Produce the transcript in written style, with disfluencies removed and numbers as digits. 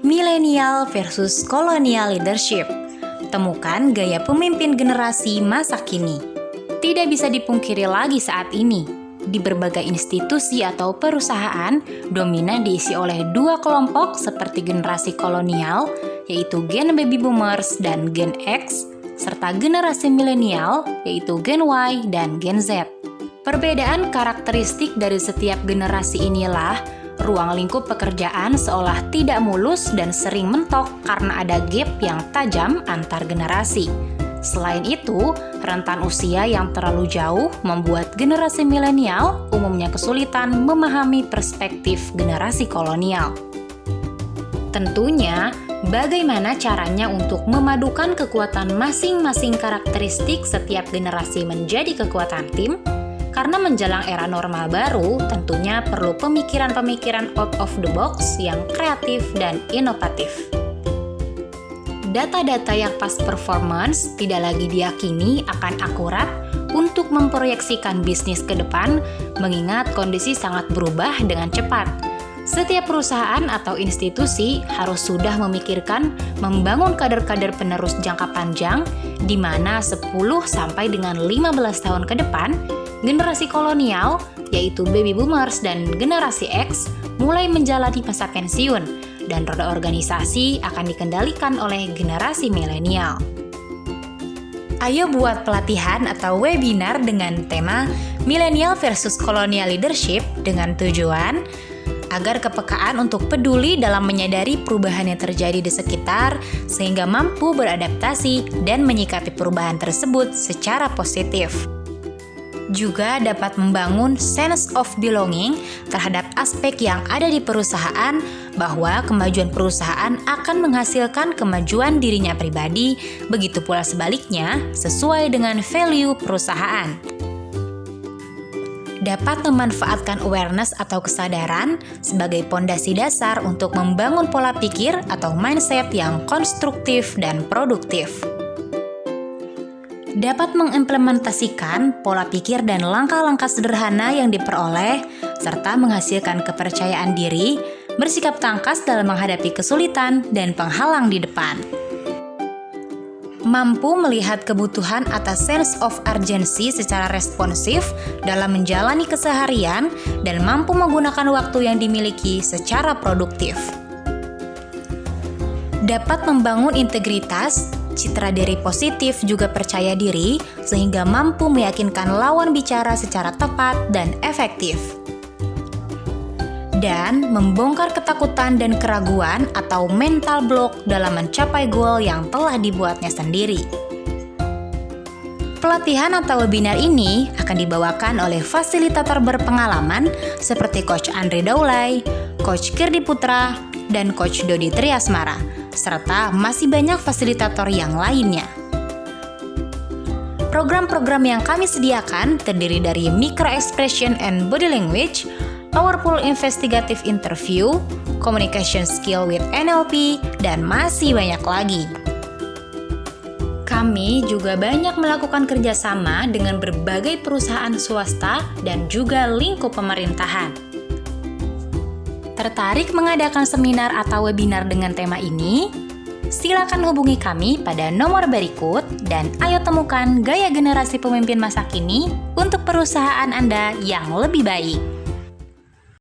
Millennial versus Colonial Leadership. Temukan gaya pemimpin generasi masa kini. Tidak bisa dipungkiri lagi saat ini, di berbagai institusi atau perusahaan dominan diisi oleh dua kelompok seperti generasi kolonial, yaitu Gen Baby Boomers dan Gen X, serta generasi milenial, yaitu Gen Y dan Gen Z. Perbedaan karakteristik dari setiap generasi inilah ruang lingkup pekerjaan seolah tidak mulus dan sering mentok karena ada gap yang tajam antar generasi. Selain itu, rentan usia yang terlalu jauh membuat generasi milenial umumnya kesulitan memahami perspektif generasi kolonial. Tentunya, bagaimana caranya untuk memadukan kekuatan masing-masing karakteristik setiap generasi menjadi kekuatan tim? Karena menjelang era normal baru, tentunya perlu pemikiran-pemikiran out of the box yang kreatif dan inovatif. Data-data yang past performance tidak lagi diyakini akan akurat untuk memproyeksikan bisnis ke depan, mengingat kondisi sangat berubah dengan cepat. Setiap perusahaan atau institusi harus sudah memikirkan membangun kader-kader penerus jangka panjang, di mana 10 sampai dengan 15 tahun ke depan, generasi kolonial, yaitu baby boomers dan generasi X, mulai menjalani masa pensiun, dan roda organisasi akan dikendalikan oleh generasi milenial. Ayo buat pelatihan atau webinar dengan tema Millennial versus Colonial Leadership dengan tujuan agar kepekaan untuk peduli dalam menyadari perubahan yang terjadi di sekitar sehingga mampu beradaptasi dan menyikapi perubahan tersebut secara positif. Juga dapat membangun sense of belonging terhadap aspek yang ada di perusahaan, bahwa kemajuan perusahaan akan menghasilkan kemajuan dirinya pribadi, begitu pula sebaliknya sesuai dengan value perusahaan. Dapat memanfaatkan awareness atau kesadaran sebagai pondasi dasar untuk membangun pola pikir atau mindset yang konstruktif dan produktif. Dapat mengimplementasikan pola pikir dan langkah-langkah sederhana yang diperoleh, serta menghasilkan kepercayaan diri, bersikap tangkas dalam menghadapi kesulitan dan penghalang di depan. Mampu melihat kebutuhan atas sense of urgency secara responsif dalam menjalani keseharian dan mampu menggunakan waktu yang dimiliki secara produktif. Dapat membangun integritas, citra diri positif juga percaya diri sehingga mampu meyakinkan lawan bicara secara tepat dan efektif. Dan membongkar ketakutan dan keraguan atau mental block dalam mencapai goal yang telah dibuatnya sendiri. Pelatihan atau webinar ini akan dibawakan oleh fasilitator berpengalaman seperti Coach Andre Daulay, Coach Kirdi Putra, dan Coach Dodi Triasmara, serta masih banyak fasilitator yang lainnya. Program-program yang kami sediakan terdiri dari micro expression and body language, powerful investigative interview, communication skill with NLP, dan masih banyak lagi. Kami juga banyak melakukan kerjasama dengan berbagai perusahaan swasta dan juga lingkup pemerintahan. Tertarik mengadakan seminar atau webinar dengan tema ini? Silakan hubungi kami pada nomor berikut dan ayo temukan gaya generasi pemimpin masa kini untuk perusahaan Anda yang lebih baik.